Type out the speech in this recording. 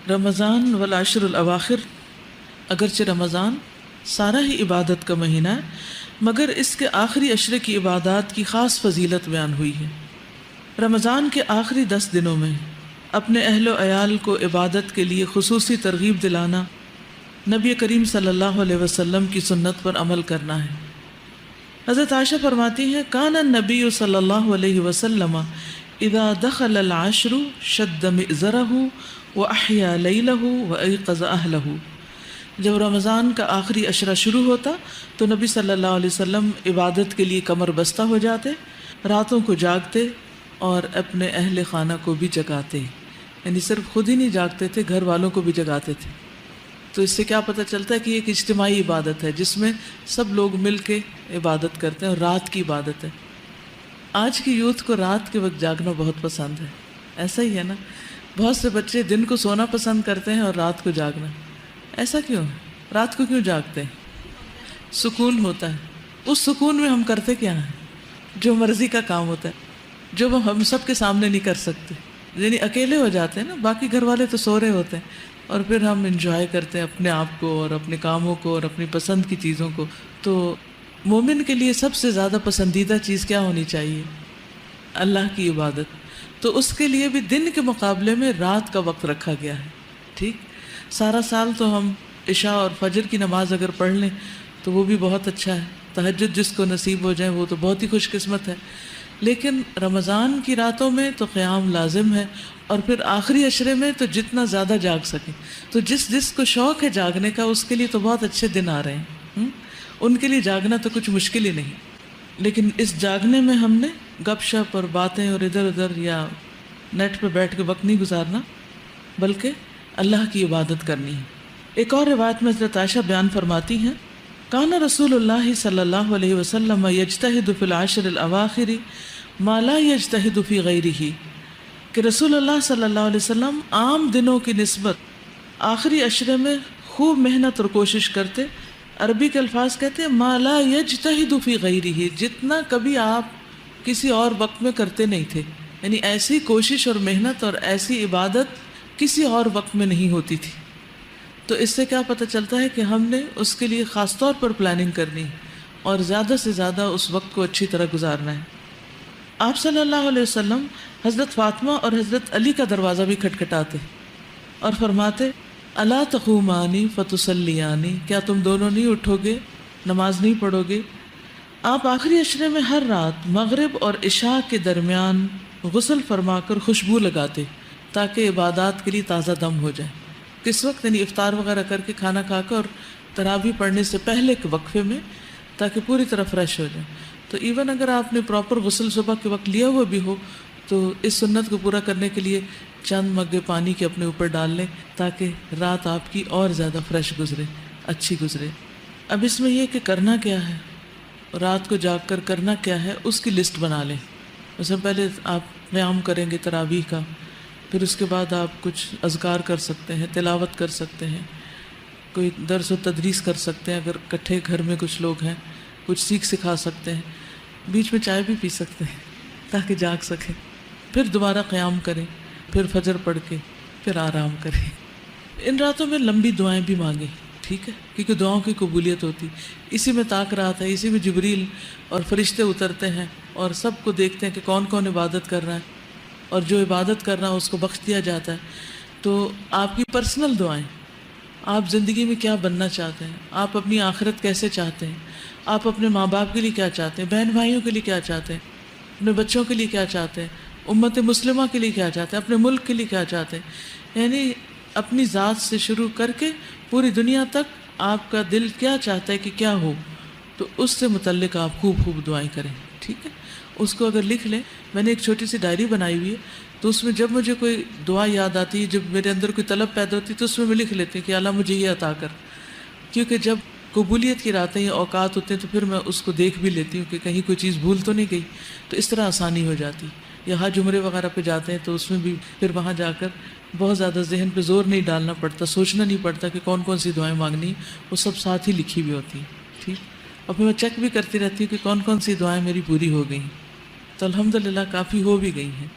رمضان والعشر الاواخر، اگرچہ رمضان سارا ہی عبادت کا مہینہ ہے مگر اس کے آخری عشرے کی عبادات کی خاص فضیلت بیان ہوئی ہے۔ رمضان کے آخری 10 دنوں میں اپنے اہل و عیال کو عبادت کے لیے خصوصی ترغیب دلانا نبی کریم صلی اللہ علیہ وسلم کی سنت پر عمل کرنا ہے۔ حضرت عائشہ فرماتی ہیں کان النبی صلی اللہ علیہ وسلم اذا دخل العشر شد مئزرہ واحیا لیلہ وایقظ اہلہ۔ جب رمضان کا آخری عشرہ شروع ہوتا تو نبی صلی اللہ علیہ وسلم عبادت کے لیے کمر بستہ ہو جاتے، راتوں کو جاگتے اور اپنے اہل خانہ کو بھی جگاتے، یعنی صرف خود ہی نہیں جاگتے تھے، گھر والوں کو بھی جگاتے تھے۔ تو اس سے کیا پتہ چلتا ہے کہ یہ ایک اجتماعی عبادت ہے جس میں سب لوگ مل کے عبادت کرتے ہیں اور رات کی عبادت ہے۔ آج کی یوتھ کو رات کے وقت جاگنا بہت پسند ہے، ایسا ہی ہے نا؟ بہت سے بچے دن کو سونا پسند کرتے ہیں اور رات کو جاگنا۔ ایسا کیوں ہے؟ رات کو کیوں جاگتے ہیں؟ سکون ہوتا ہے، اس سکون میں ہم کرتے کیا ہیں؟ جو مرضی کا کام ہوتا ہے جو ہم سب کے سامنے نہیں کر سکتے، یعنی اکیلے ہو جاتے ہیں نا، باقی گھر والے تو سو رہے ہوتے ہیں اور پھر ہم انجوائے کرتے ہیں اپنے آپ کو اور اپنے کاموں کو اور اپنی پسند کی چیزوں کو۔ تو مومن کے لیے سب سے زیادہ پسندیدہ چیز کیا ہونی چاہیے؟ اللہ کی عبادت۔ تو اس کے لیے بھی دن کے مقابلے میں رات کا وقت رکھا گیا ہے۔ ٹھیک، سارا سال تو ہم عشاء اور فجر کی نماز اگر پڑھ لیں تو وہ بھی بہت اچھا ہے، تہجد جس کو نصیب ہو جائے وہ تو بہت ہی خوش قسمت ہے، لیکن رمضان کی راتوں میں تو قیام لازم ہے، اور پھر آخری عشرے میں تو جتنا زیادہ جاگ سکیں۔ تو جس کو شوق ہے جاگنے کا اس کے لیے تو بہت اچھے دن آ رہے ہیں، ان کے لیے جاگنا تو کچھ مشکل ہی نہیں۔ لیکن اس جاگنے میں ہم نے گپ شپ اور باتیں اور ادھر ادھر یا نیٹ پہ بیٹھ کے وقت نہیں گزارنا، بلکہ اللہ کی عبادت کرنی ہے۔ ایک اور روایت میں حضرت عائشہ بیان فرماتی ہیں کان رسول اللہ صلی اللہ علیہ وسلم یجتہد فی العشر الاواخر ما لا یجتہد فی غیرہ، کہ رسول اللہ صلی اللہ علیہ وسلم عام دنوں کی نسبت آخری عشرے میں خوب محنت اور کوشش کرتے۔ عربی کے الفاظ کہتے ہیں ما لا یجتہد فی غیرہ، جتنا کبھی آپ کسی اور وقت میں کرتے نہیں تھے، یعنی ایسی کوشش اور محنت اور ایسی عبادت کسی اور وقت میں نہیں ہوتی تھی۔ تو اس سے کیا پتہ چلتا ہے کہ ہم نے اس کے لیے خاص طور پر پلاننگ کرنی اور زیادہ سے زیادہ اس وقت کو اچھی طرح گزارنا ہے۔ آپ صلی اللہ علیہ وسلم حضرت فاطمہ اور حضرت علی کا دروازہ بھی کھٹکھٹاتے اور فرماتے الا تقومانی فتصلیانی، کیا تم دونوں نہیں اٹھو گے، نماز نہیں پڑھو گے؟ آپ آخری عشرے میں ہر رات مغرب اور عشاء کے درمیان غسل فرما کر خوشبو لگاتے تاکہ عبادات کے لیے تازہ دم ہو جائے۔ کس وقت؟ یعنی افطار وغیرہ کر کے کھانا کھا کر اور تراویح پڑھنے سے پہلے کے وقفے میں، تاکہ پوری طرح فریش ہو جائے۔ تو ایون اگر آپ نے پراپر غسل صبح کے وقت لیا ہوا بھی ہو تو اس سنت کو پورا کرنے کے لیے چند مگے پانی کے اپنے اوپر ڈال لیں تاکہ رات آپ کی اور زیادہ فریش گزرے، اچھی گزرے۔ اب اس میں یہ کہ کرنا کیا ہے، رات کو جاگ کر کرنا کیا ہے، اس کی لسٹ بنا لیں۔ مثلا پہلے آپ قیام کریں گے تراویح کا، پھر اس کے بعد آپ کچھ اذکار کر سکتے ہیں، تلاوت کر سکتے ہیں، کوئی درس و تدریس کر سکتے ہیں، اگر کٹھے گھر میں کچھ لوگ ہیں کچھ سیکھ سکھا سکتے ہیں، بیچ میں چائے بھی پی سکتے ہیں تاکہ جاگ سکیں، پھر دوبارہ قیام کریں، پھر فجر پڑھ کے پھر آرام کریں۔ ان راتوں میں لمبی دعائیں بھی مانگیں، ٹھیک ہے، کیونکہ دعاؤں کی قبولیت ہوتی، اسی میں طاق رات ہے، اسی میں جبریل اور فرشتے اترتے ہیں اور سب کو دیکھتے ہیں کہ کون کون عبادت کر رہا ہے، اور جو عبادت کر رہا ہے اس کو بخش دیا جاتا ہے۔ تو آپ کی پرسنل دعائیں، آپ زندگی میں کیا بننا چاہتے ہیں، آپ اپنی آخرت کیسے چاہتے ہیں، آپ اپنے ماں باپ کے لیے کیا چاہتے ہیں، بہن بھائیوں کے لیے کیا چاہتے ہیں، اپنے بچوں کے لیے کیا چاہتے ہیں، امت مسلمہ کے لیے کیا چاہتے ہیں، اپنے ملک کے لیے کیا چاہتے ہیں، یعنی اپنی ذات سے شروع کر کے پوری دنیا تک آپ کا دل کیا چاہتا ہے کہ کیا ہو، تو اس سے متعلق آپ خوب خوب دعائیں کریں، ٹھیک ہے۔ اس کو اگر لکھ لیں، میں نے ایک چھوٹی سی ڈائری بنائی ہوئی ہے، تو اس میں جب مجھے کوئی دعا یاد آتی ہے، جب میرے اندر کوئی طلب پیدا ہوتی ہے تو اس میں لکھ لیتی ہوں کہ اللہ مجھے یہ عطا کر، کیونکہ جب قبولیت کی راتیں یا اوقات ہوتے ہیں تو پھر میں اس کو دیکھ بھی لیتی ہوں کہ کہیں کوئی چیز بھول تو نہیں گئی، تو اس طرح آسانی ہو جاتی۔ یا حج عمرے وغیرہ پہ جاتے ہیں تو اس میں بھی پھر وہاں جا کر بہت زیادہ ذہن پہ زور نہیں ڈالنا پڑتا، سوچنا نہیں پڑتا کہ کون کون سی دعائیں مانگنی ہیں، وہ سب ساتھ ہی لکھی ہوئی ہوتی ہیں، ٹھیک۔ اور پھر میں چیک بھی کرتی رہتی ہوں کہ کون کون سی دعائیں میری پوری ہو گئی، تو الحمدللہ کافی ہو بھی گئی ہیں۔